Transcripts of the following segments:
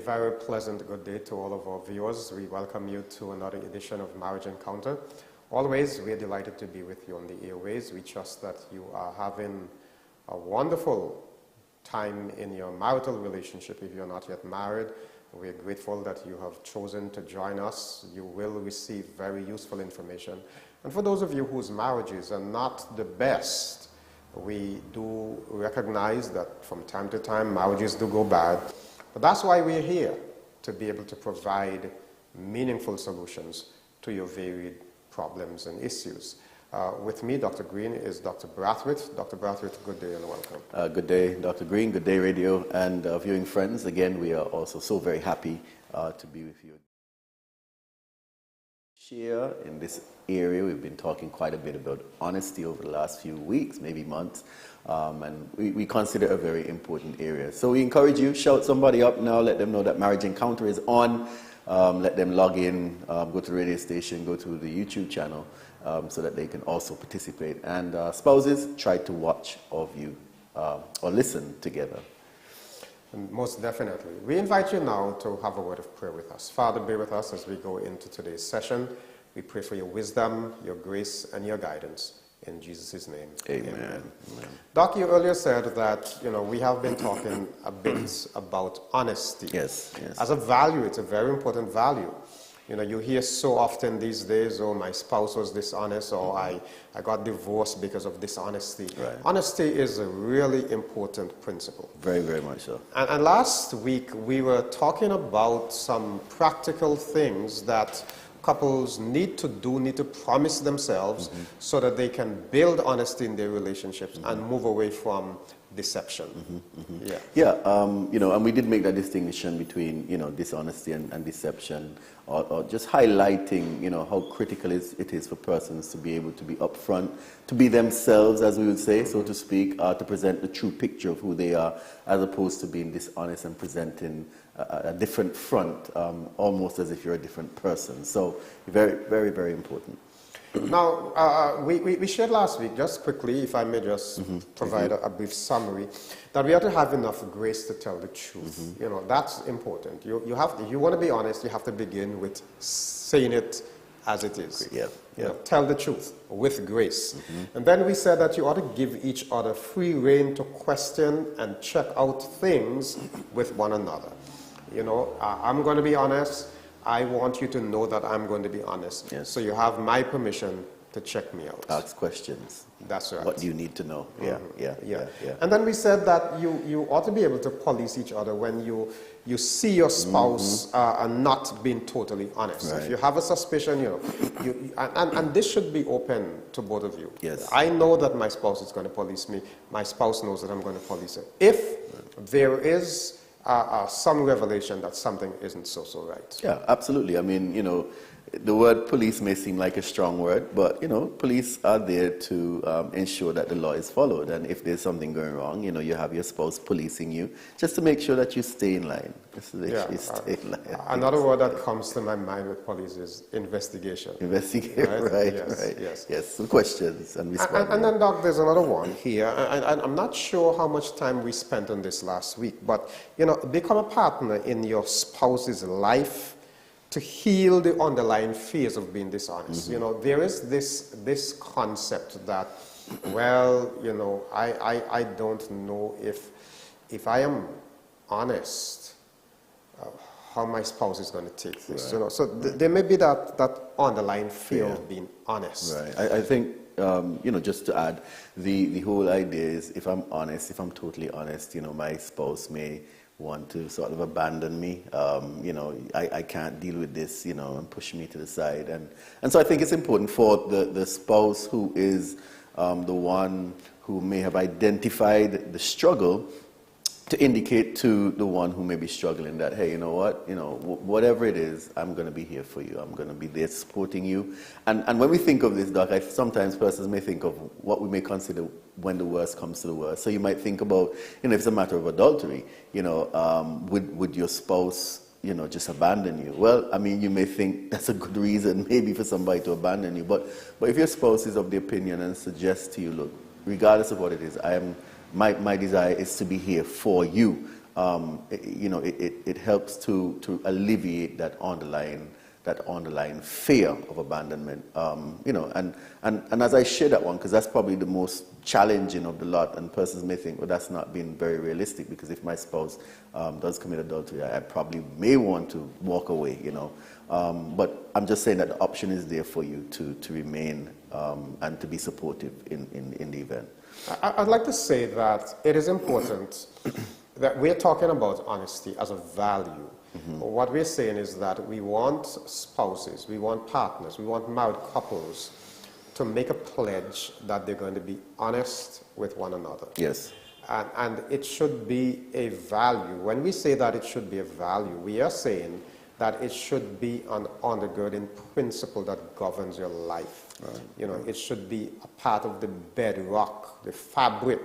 very pleasant good day to all of our viewers. We welcome you to another edition of Marriage Encounter. Always, we are delighted to be with you on the airways. We trust that you are having a wonderful time in your marital relationship. If you're not yet married, we're grateful that you have chosen to join us. You will receive very useful information. And for those of you whose marriages are not the best, we do recognize that from time to time marriages do go bad. But that's why we're here, to be able to provide meaningful solutions to your varied problems and issues. With me, Dr. Greene, is Dr. Braithwaite. Dr. Braithwaite, good day and welcome. Good day, Dr. Greene. Good day, radio and viewing friends. Again, we are also so very happy to be with you. Share in this area, we've been talking quite a bit about honesty over the last few weeks, maybe months, and we consider a very important area. So we encourage you, shout somebody up now, let them know that Marriage Encounter is on, let them log in, go to the radio station, go to the YouTube channel, so that they can also participate. And spouses, try to watch or view or listen together. And most definitely. We invite you now to have a word of prayer with us. Father, be with us as we go into today's session. We pray for your wisdom, your grace, and your guidance. In Jesus' name, amen. Amen. Doc, you earlier said that, we have been talking a bit about honesty. Yes. As a value, it's a very important value. You hear so often these days, oh, my spouse was dishonest, or I got divorced because of dishonesty. Right. Honesty is a really important principle. Very, very much so. And last week, we were talking about some practical things that couples need to do, need to promise themselves, so that they can build honesty in their relationships and move away from deception. And we did make that distinction between dishonesty and deception, or just highlighting how critical it is for persons to be able to be upfront, to be themselves, as we would say, so to speak, to present the true picture of who they are, as opposed to being dishonest and presenting a different front, almost as if you're a different person. So very, very, very important. Now, we shared last week, just quickly, if I may just provide a brief summary, that we have to have enough grace to tell the truth. That's important. If you want to be honest, you have to begin with saying it as it is. Tell the truth with grace. And then we said that you ought to give each other free rein to question and check out things with one another. I'm going to be honest. I want you to know that I'm going to be honest. Yes. So you have my permission to check me out. Ask questions. That's right. What do you need to know? Yeah. And then we said that you ought to be able to police each other when you see your spouse not being totally honest. Right. If you have a suspicion, and this should be open to both of you. Yes. I know that my spouse is going to police me. My spouse knows that I'm going to police her. If there is some revelation that something isn't so right. Yeah, absolutely. I mean, the word police may seem like a strong word, but, police are there to ensure that the law is followed. And if there's something going wrong, you have your spouse policing you just to make sure that you stay in line. Stay in line. Another word that comes to my mind with police is investigation. Investigate, right. Yes, some questions and respond. And then, Doc, there's another one here. And I'm not sure how much time we spent on this last week, but, become a partner in your spouse's life to heal the underlying fears of being dishonest. There is this concept that, I don't know if I am honest, how my spouse is going to take this. Right. So there may be that underlying fear of being honest. Right. I think, just to add, the whole idea is if I'm honest, if I'm totally honest, my spouse may want to sort of abandon me, I can't deal with this, and push me to the side. And so I think it's important for the spouse who is the one who may have identified the struggle to indicate to the one who may be struggling that, hey, whatever it is, I'm going to be here for you. I'm going to be there supporting you. And when we think of this, Doc, sometimes persons may think of what we may consider when the worst comes to the worst. So you might think about, if it's a matter of adultery, would your spouse, just abandon you? Well, I mean, you may think that's a good reason maybe for somebody to abandon you. But if your spouse is of the opinion and suggests to you, look, regardless of what it is, my desire is to be here for you. it helps to alleviate that underlying fear of abandonment. And as I share that one, because that's probably the most challenging of the lot, and persons may think, well, that's not being very realistic, because if my spouse does commit adultery, I probably may want to walk away, but I'm just saying that the option is there for you to remain and to be supportive in the event. I'd like to say that it is important that we're talking about honesty as a value. What we're saying is that we want spouses, we want partners, we want married couples to make a pledge that they're going to be honest with one another. Yes. And it should be a value. When we say that it should be a value, we are saying that it should be an undergirding principle that governs your life. Right. It should be a part of the bedrock, the fabric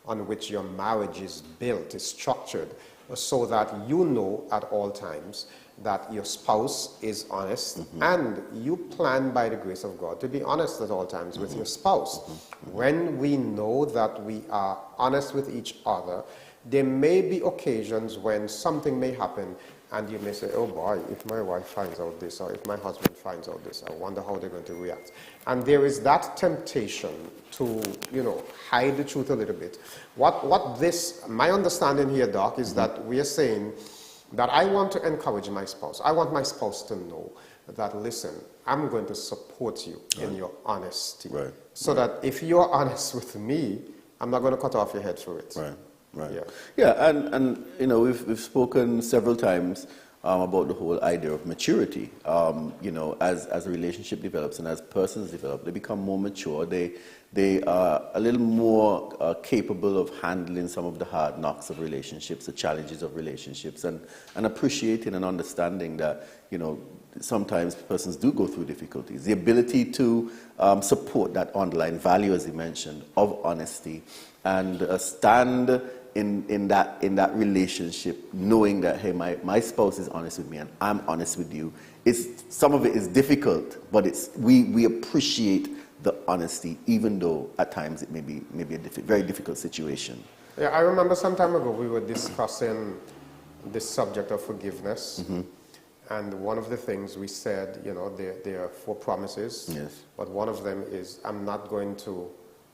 on which your marriage is built, is structured, so that you know at all times that your spouse is honest, and you plan by the grace of God to be honest at all times with your spouse. When we know that we are honest with each other, there may be occasions when something may happen and you may say, oh boy, if my wife finds out this, or if my husband finds out this, I wonder how they're going to react. And there is that temptation to, hide the truth a little bit. My understanding here, Doc, is that we are saying that I want to encourage my spouse. I want my spouse to know that, listen, I'm going to support you in your honesty. Right. So that if you're honest with me, I'm not going to cut off your head for it. Right. Right. Yeah, and we've spoken several times about the whole idea of maturity. As a relationship develops and as persons develop, they become more mature. They are a little more capable of handling some of the hard knocks of relationships, the challenges of relationships, and appreciating and understanding that sometimes persons do go through difficulties. The ability to support that underlying value, as you mentioned, of honesty, and stand in that relationship, knowing that, hey, my spouse is honest with me and I'm honest with you. Some of it is difficult, but we appreciate the honesty, even though at times it may be a very difficult situation. Yeah, I remember some time ago we were discussing this subject of forgiveness, and one of the things we said, there are 4 promises. Yes. But one of them is, I'm not going to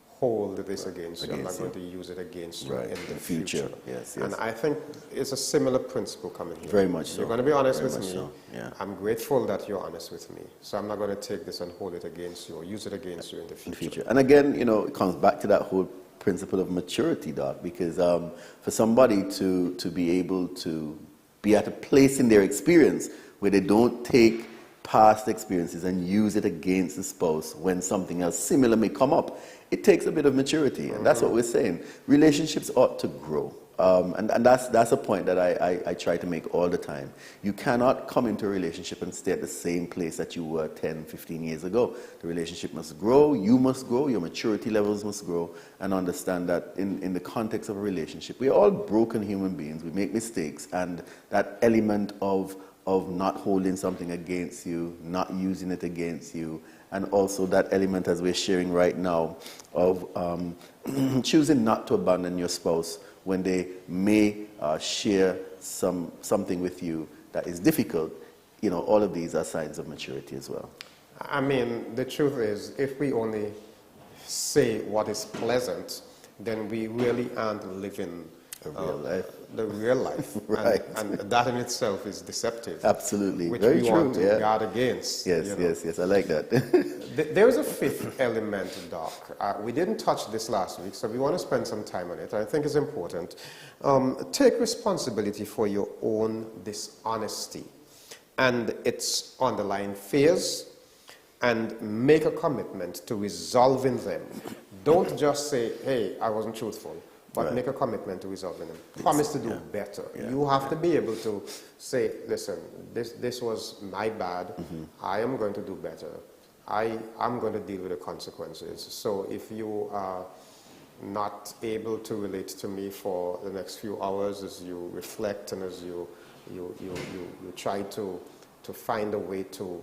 hold this against you. I'm not going to use it against you in the future. Yes. And I think it's a similar principle coming here. Very much so. You're going to be honest with me. So. Yeah. I'm grateful that you're honest with me. So I'm not going to take this and hold it against you or use it against you in the future. And again, it comes back to that whole principle of maturity, Doc, because for somebody to be able to be at a place in their experience where they don't take past experiences and use it against the spouse when something else similar may come up, it takes a bit of maturity, and that's what we're saying. Relationships ought to grow, and that's a point that I try to make all the time. You cannot come into a relationship and stay at the same place that you were 10, 15 years ago. The relationship must grow, you must grow, your maturity levels must grow, and understand that in the context of a relationship, we're all broken human beings, we make mistakes, and that element of not holding something against you, not using it against you, and also that element, as we're sharing right now, of choosing not to abandon your spouse when they may share something with you that is difficult. All of these are signs of maturity as well. I mean, the truth is, if we only say what is pleasant, then we really aren't living the real life. Right. And that in itself is deceptive. Absolutely. Which Very we true. want to guard against. Yes, I like that. There is a 5th element, Doc. We didn't touch this last week, so we want to spend some time on it. I think it's important. Take responsibility for your own dishonesty and its underlying fears, and make a commitment to resolving them. Don't just say, hey, I wasn't truthful. But make a commitment to resolving them. Promise to do better. You have to be able to say, listen, this was my bad. I am going to do better. I'm going to deal with the consequences. So if you are not able to relate to me for the next few hours as you reflect and as you try to find a way to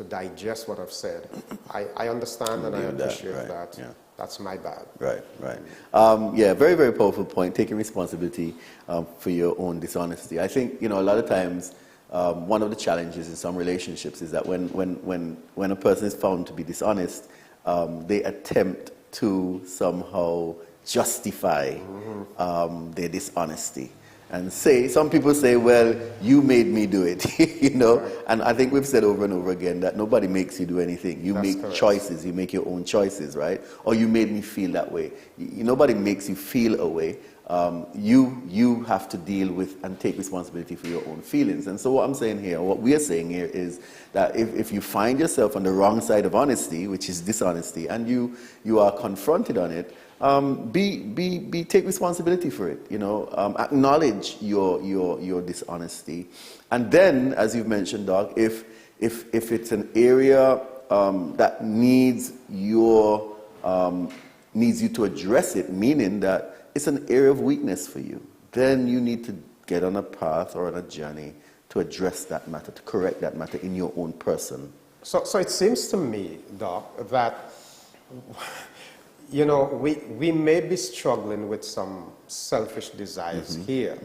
digest what I've said, I understand and I appreciate that. That's my bad. Right, right. Yeah, very, very powerful point, taking responsibility for your own dishonesty. I think, a lot of times, one of the challenges in some relationships is that when a person is found to be dishonest, they attempt to somehow justify their dishonesty. And some people say, well, you made me do it, Right. And I think we've said over and over again that nobody makes you do anything. You That's make correct. choices, you make your own choices, right? Or you made me feel that way. Nobody makes you feel a way. You have to deal with and take responsibility for your own feelings. And so what I'm saying here, what we are saying here is that if you find yourself on the wrong side of honesty, which is dishonesty, and you are confronted on it, take responsibility for it. Acknowledge your dishonesty, and then, as you've mentioned, Doc, if it's an area that needs you to address it, meaning that it's an area of weakness for you, then you need to get on a path or on a journey to address that matter, to correct that matter in your own person. So it seems to me, Doc, that we may be struggling with some selfish desires here,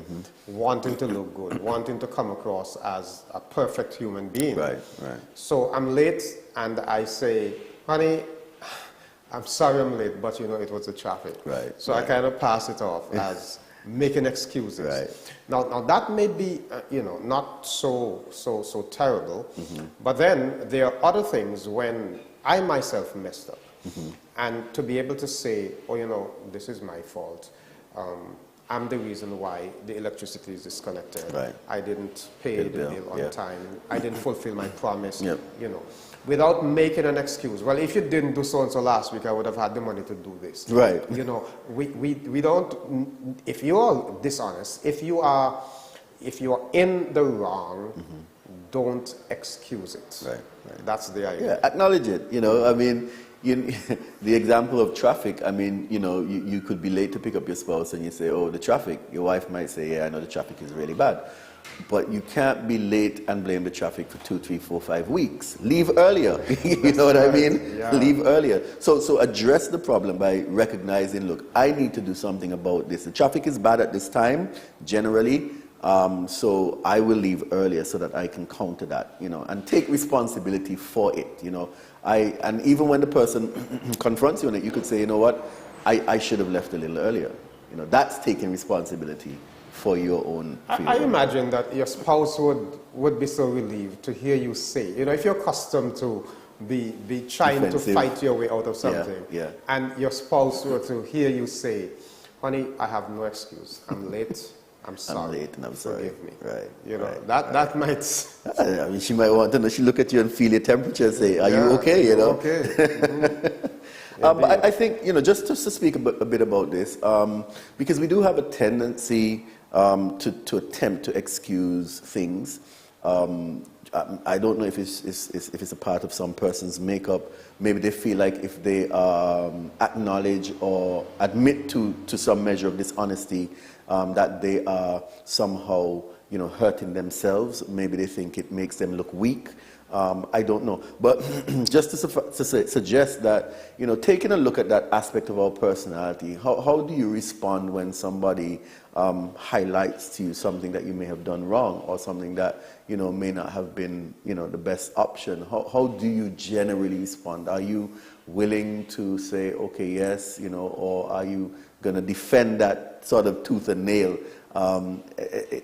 wanting to look good, wanting to come across as a perfect human being. Right, right. So I'm late, and I say, honey, I'm sorry I'm late, but it was the traffic. Right. So right. I kind of pass it off as making excuses. Right. Now that may be, not so terrible, but then there are other things when I myself messed up. And to be able to say, this is my fault. I'm the reason why the electricity is disconnected. Right. I didn't pay the bill on time. I didn't fulfill my promise. Yep. Without making an excuse. Well, if you didn't do so and so last week, I would have had the money to do this. Right. We don't. If you are dishonest, if you are in the wrong, don't excuse it. Right. Right. That's the idea. Yeah, acknowledge it. The example of traffic, you could be late to pick up your spouse and you say, oh, the traffic. Your wife might say, yeah, I know the traffic is really bad. But you can't be late and blame the traffic for 2, 3, 4, 5 weeks. Leave earlier. You know what I mean? Yeah. Leave earlier. So address the problem by recognizing, look, I need to do something about this. The traffic is bad at this time, generally. So I will leave earlier so that I can counter that, and take responsibility for it, and even when the person confronts you on it, you could say, you know what, I should have left a little earlier. That's taking responsibility for your own freedom. I imagine that your spouse would be so relieved to hear you say, if you're accustomed to be trying Defensive. to fight your way out of something, Yeah. and your spouse were to hear you say, honey, I have no excuse. I'm late. I'm sorry. I'm late and I'm sorry. Forgive me. Right. That might. She might want to know. She look at you and feel your temperature and say, are you okay? Okay. But I think, just to speak a bit about this, because we do have a tendency to attempt to excuse things. I don't know if it's a part of some person's makeup. Maybe they feel like if they acknowledge or admit to some measure of dishonesty, that they are somehow, hurting themselves. Maybe they think it makes them look weak. I don't know. But just to suggest that, taking a look at that aspect of our personality, how do you respond when somebody highlights to you something that you may have done wrong or something that, may not have been, the best option? How do you generally respond? Are you willing to say, okay, yes, or are you going to defend that sort of tooth and nail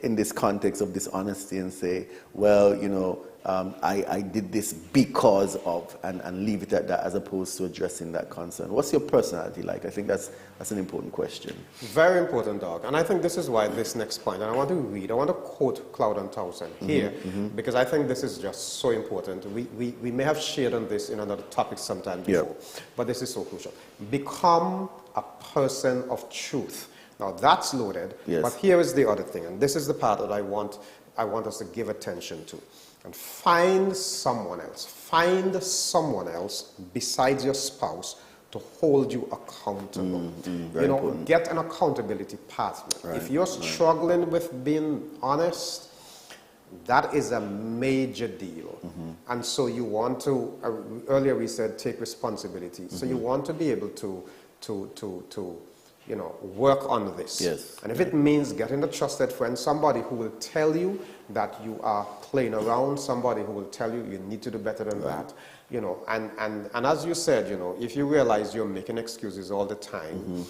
in this context of dishonesty and say, well, I did this because of, and leave it at that as opposed to addressing that concern? What's your personality like? I think that's an important question. Very important, Doc. And I think this is why this next point, and I want to quote Cloud and Townsend here, because I think this is just so important. We may have shared on this in another topic sometime before, but this is so crucial. Become a person of truth. Now that's loaded, but here is the other thing, and this is the part that I want us to give attention to. And find someone else besides your spouse to hold you accountable. Get an accountability partner. Right, if you're struggling with being honest, that is a major deal. And so you want to, earlier we said take responsibility. So you want to be able to work on this. Yes. And if it means getting a trusted friend, somebody who will tell you that you are playing around, somebody who will tell you you need to do better than that, and as you said, if you realize you're making excuses all the time,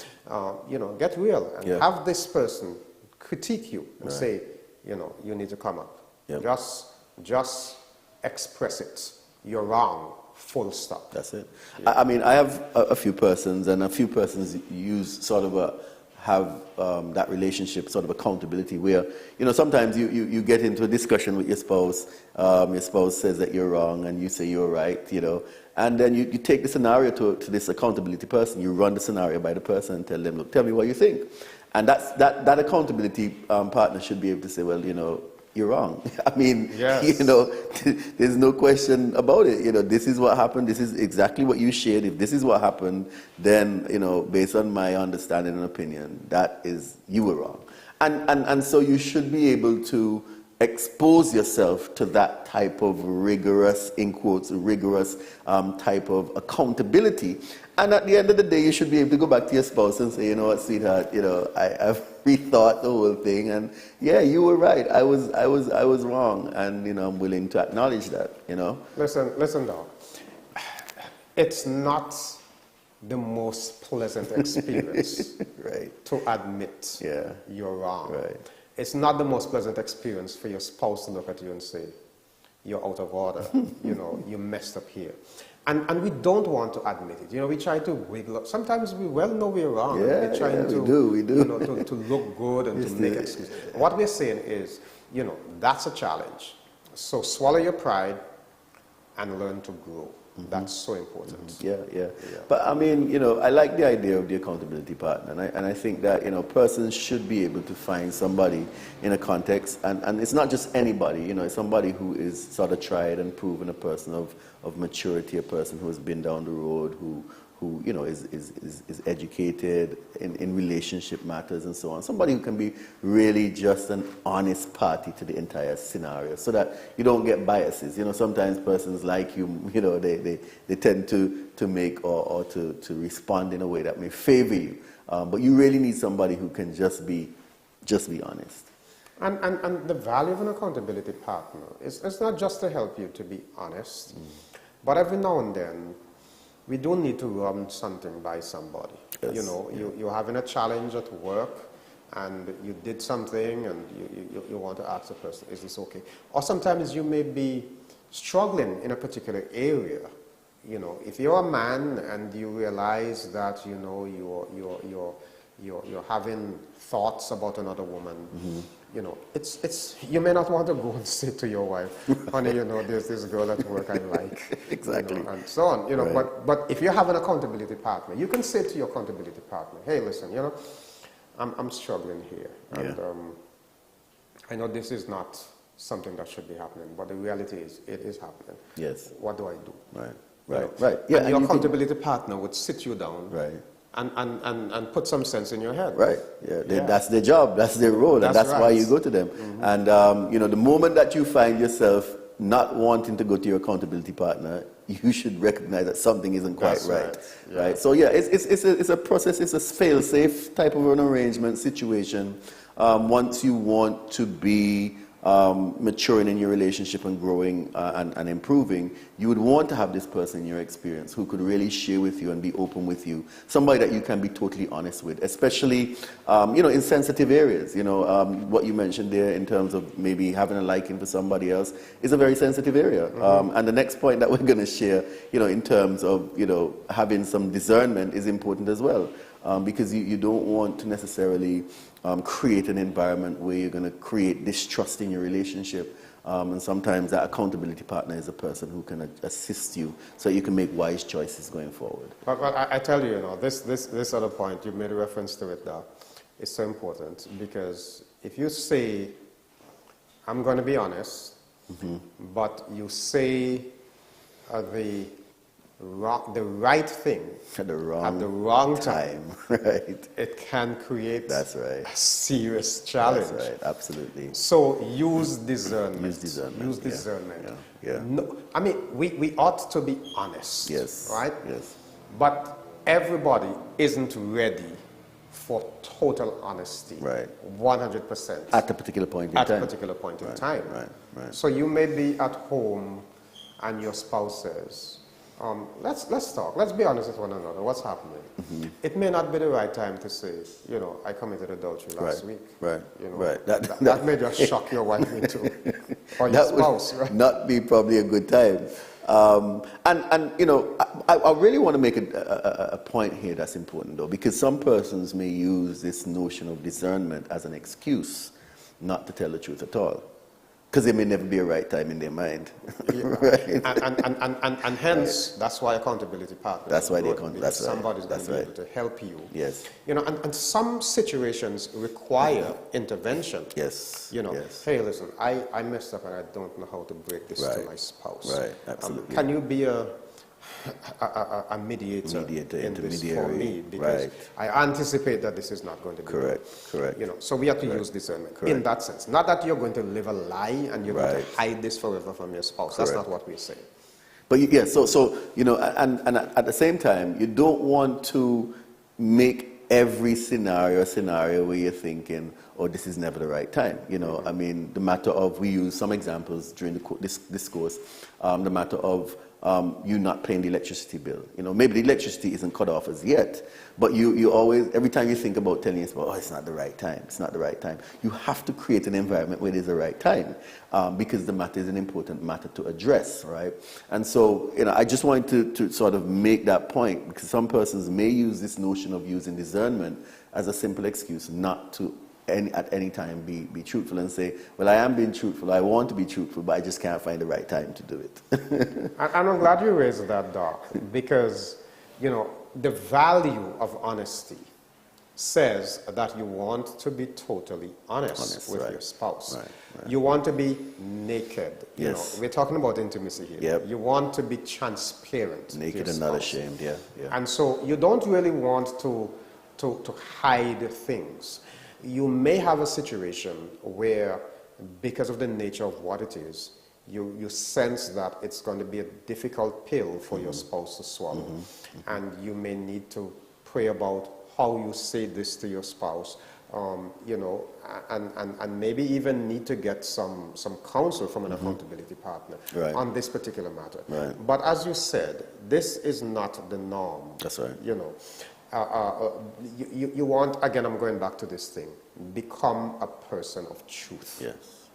get real and have this person critique you and say, you need to come up. Yep. Just express it. You're wrong. Full stop. That's it. Yeah. I mean, I have a few persons, and a few persons use sort of have that relationship, sort of accountability, where, sometimes you get into a discussion with your spouse says that you're wrong, and you say you're right, and then you take the scenario to this accountability person, you run the scenario by the person and tell them, look, tell me what you think. And that accountability partner should be able to say, well, you're wrong. I mean, yes. There's no question about it. This is what happened. This is exactly what you shared. If this is what happened, then, based on my understanding and opinion, that is, you were wrong. And so you should be able to expose yourself to that type of rigorous, in quotes, rigorous type of accountability. And at the end of the day, you should be able to go back to your spouse and say, you know what, sweetheart, I've rethought the whole thing, and yeah, you were right. I was wrong, and I'm willing to acknowledge that. Listen, dog. It's not the most pleasant experience right. to admit you're wrong. Right. It's not the most pleasant experience for your spouse to look at you and say, you're out of order. You messed up here. And we don't want to admit it. We try to wiggle up. Sometimes we well know we're wrong. We're trying to, we do. To look good and to make excuses. What we're saying is, that's a challenge. So swallow your pride and learn to grow. That's so important. Yeah. But I mean, I like the idea of the accountability partner, and I think that persons should be able to find somebody in a context, and it's not just anybody. It's somebody who is sort of tried and proven, a person of maturity, a person who has been down the road, who is educated in relationship matters and so on. Somebody who can be really just an honest party to the entire scenario, so that you don't get biases. Sometimes persons like you, they tend to make or to respond in a way that may favor you. But you really need somebody who can just be honest. And the value of an accountability partner is it's not just to help you to be honest, but every now and then, we don't need to run something by somebody. Yes. You're having a challenge at work, and you did something, and you want to ask the person, is this okay? Or sometimes you may be struggling in a particular area. If you're a man and you realize that, you're having thoughts about another woman, it's you may not want to go and say to your wife, honey, there's this girl at work I like. Exactly. And so on. Right. But if you have an accountability partner, you can say to your accountability partner, hey, listen, I'm struggling here. And I know this is not something that should be happening, but the reality is it is happening. Yes. What do I do? Right. Yeah. And your accountability partner would sit you down. Right. And put some sense in your head. Right. That's their job. That's their role, and that's why you go to them. And the moment that you find yourself not wanting to go to your accountability partner, you should recognize that something isn't quite right. Right. So it's a process. It's a fail-safe type of an arrangement situation. Once you want to be maturing in your relationship and growing and improving, you would want to have this person in your experience who could really share with you and be open with you. Somebody that you can be totally honest with, especially in sensitive areas. What you mentioned there in terms of maybe having a liking for somebody else is a very sensitive area. And the next point that we're going to share, in terms of having some discernment is important as well, because you don't want to necessarily create an environment where you're going to create distrust in your relationship. And sometimes that accountability partner is a person who can assist you so you can make wise choices going forward. But I tell you, this other point, you made a reference to it there, is so important, because if you say, I'm going to be honest, but you say the the right thing at the at the wrong time, right? it can create That's right. a serious challenge. That's right. Absolutely. So use discernment. Use discernment. Use discernment. Yeah. No, I mean, we ought to be honest. Yes. Right? Yes. But everybody isn't ready for total honesty. Right. 100%. At a particular point in time. At a particular point in time. Right. So you may be at home and your spouse says, let's talk. Let's be honest with one another. What's happening? Mm-hmm. It may not be the right time to say, I committed adultery last week. Right. That may just shock your wife into, or your spouse. Right? Not be probably a good time. I really want to make a point here that's important, though, because some persons may use this notion of discernment as an excuse not to tell the truth at all, because there may never be a right time in their mind. Right? And hence, that's why accountability partners. That's why somebody's going to be able to help you. Yes. And some situations require intervention. Yes. Yes. Hey, listen, I messed up and I don't know how to break this to my spouse. Right. Absolutely. Can you be a mediator in this for me? Because I anticipate that this is not going to be correct. So we have to use discernment in that sense. Not that you're going to live a lie and you're going to hide this forever from your spouse. That's not what we're saying. But so and at the same time, you don't want to make every scenario where you're thinking, oh, this is never the right time. I mean, the matter of, we use some examples during this course, the matter of you not paying the electricity bill. Maybe the electricity isn't cut off as yet, but you always, every time you think about telling yourself, oh, it's not the right time, it's not the right time, you have to create an environment where it is the right time, because the matter is an important matter to address, right? And so, I just wanted to sort of make that point, because some persons may use this notion of using discernment as a simple excuse not to at any time be truthful, and say, well, I am being truthful, I want to be truthful, but I just can't find the right time to do it. And I'm glad you raised that, Doc, because, the value of honesty says that you want to be totally honest with your spouse. Right. You want to be naked. Yes. We're talking about intimacy here. Yep. You want to be transparent. Naked and not ashamed, yeah. And so you don't really want to hide things. You may have a situation where, because of the nature of what it is, you sense that it's going to be a difficult pill for your spouse to swallow. And you may need to pray about how you say this to your spouse, and maybe even need to get some counsel from an accountability partner on this particular matter. Right. But as you said, this is not the norm. That's right. You want, again, I'm going back to this thing, become a person of truth.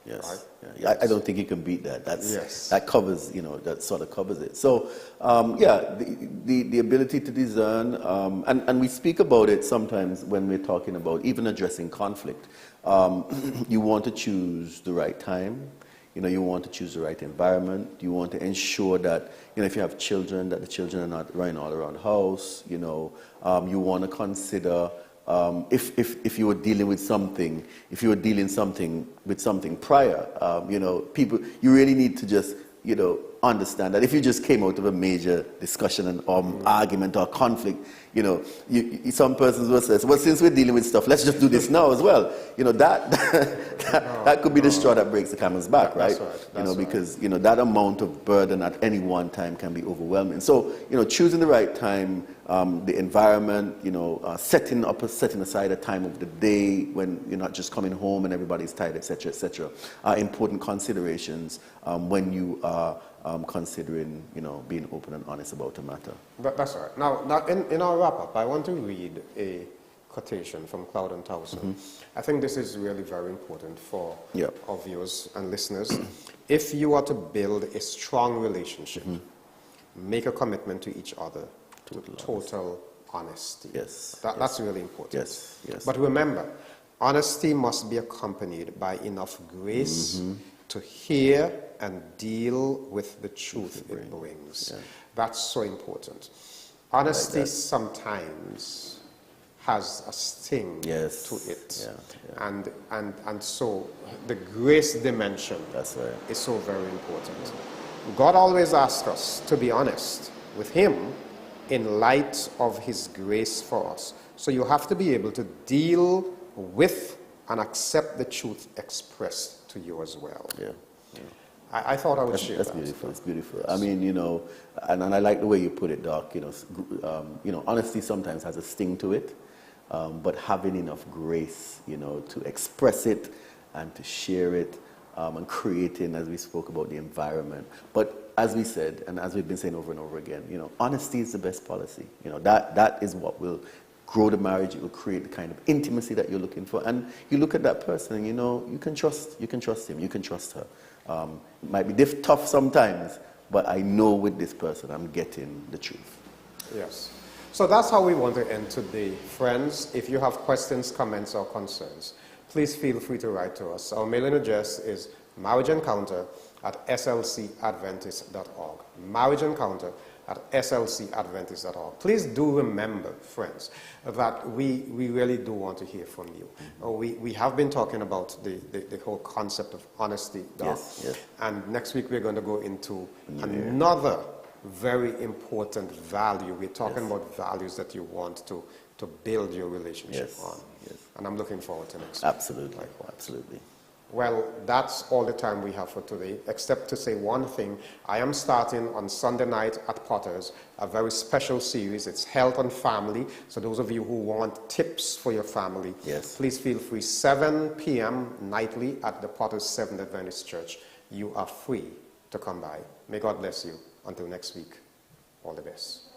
Yes. Right? Yeah. I don't think you can beat that. That covers, that sort of covers it. So, the ability to discern, and we speak about it sometimes when we're talking about even addressing conflict. You want to choose the right time. You want to choose the right environment. You want to ensure that, if you have children, that the children are not running all around the house. You want to consider if you were dealing with something, with something prior, people, you really need to just, understand that if you just came out of a major discussion or argument or conflict, some persons will say, well, since we're dealing with stuff, let's just do this now as well. That could be the straw that breaks the camel's back, right? That's because that amount of burden at any one time can be overwhelming. So choosing the right time, the environment, setting aside a time of the day when you're not just coming home and everybody's tired, etc., are important considerations when you are considering, being open and honest about a matter. That's right. Now in our wrap-up, I want to read a quotation from Cloud and Towson. I think this is really very important for our viewers and listeners. If you are to build a strong relationship, make a commitment to each other to total honesty. That's really important. Yes. But remember, honesty must be accompanied by enough grace to hear and deal with the truth it brings. That's so important. Honesty sometimes has a sting to it. And so the grace dimension is so very important. God always asks us to be honest, with him in light of his grace for us. So you have to be able to deal with and accept the truth expressed to you as well. Yeah. I thought I would share That's that. beautiful. It's beautiful. I mean, you know, and I like the way you put it, Doc. You know, honesty sometimes has a sting to it, but having enough grace, you know, to express it and to share it, and creating, as we spoke about, the environment. But as we said, and as we've been saying over and over again, you know, honesty is the best policy. You know, that is what will grow the marriage. It will create the kind of intimacy that you're looking for. And you look at that person, and you know, you can trust him, you can trust her. It might be tough sometimes, but I know with this person I'm getting the truth. Yes. So that's how we want to end today. Friends, if you have questions, comments, or concerns, please feel free to write to us. Our mailing address is marriageencounter@slcadventist.org. marriageencounter@slcadventist.org. Please do remember, friends, that we really do want to hear from you. We have been talking about the whole concept of honesty, Doc. Yes, yes. And next week we're going to go into another very important value. We're talking about values that you want to build your relationship on. Yes. And I'm looking forward to next week. Absolutely. Absolutely. Well, that's all the time we have for today, except to say one thing. I am starting on Sunday night at Potter's a very special series. It's Health and Family. So those of you who want tips for your family, yes, please feel free. 7 p.m. nightly at the Potter's Seventh Adventist Church. You are free to come by. May God bless you. Until next week, all the best.